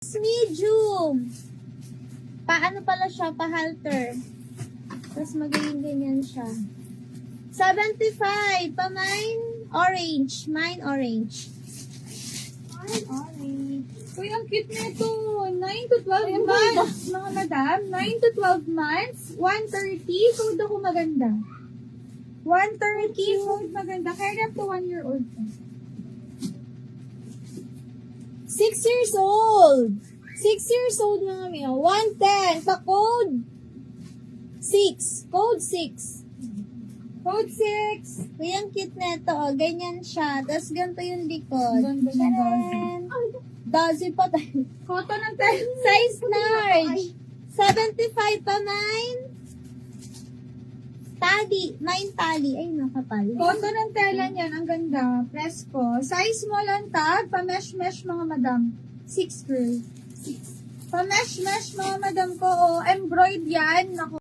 Medium. Paano pala siya? Pa-halter. Tapos magiging ganyan siya. 75. Pa-mine orange. Mine orange. Mine orange. Uy, ang cute nito. 9 to 12 months, mga madam. 9 to 12 months. 130. Food ako maganda. 130. Food maganda. Kaya up to 1-year-old. 6 years old. 6 years old mga miyo. 110. Pa-code 6. Code 6. Code 6. Uy, ang cute nito. Oh. Ganyan siya. Tapos ganito yung likod. Ganda ng Charan! Dozy pa tayo. Cotton ng tayo. Size large. 75 pa mine. Tali. Mine tali. Ay, nakapal. Cotton ng tela niyan. Ang ganda. Presko. Size small ang tag. Pa-mesh-mesh mga madam. 6 girl. 6. Pa-mesh-mesh mga madam ko. Oh, embroid yan. Naku.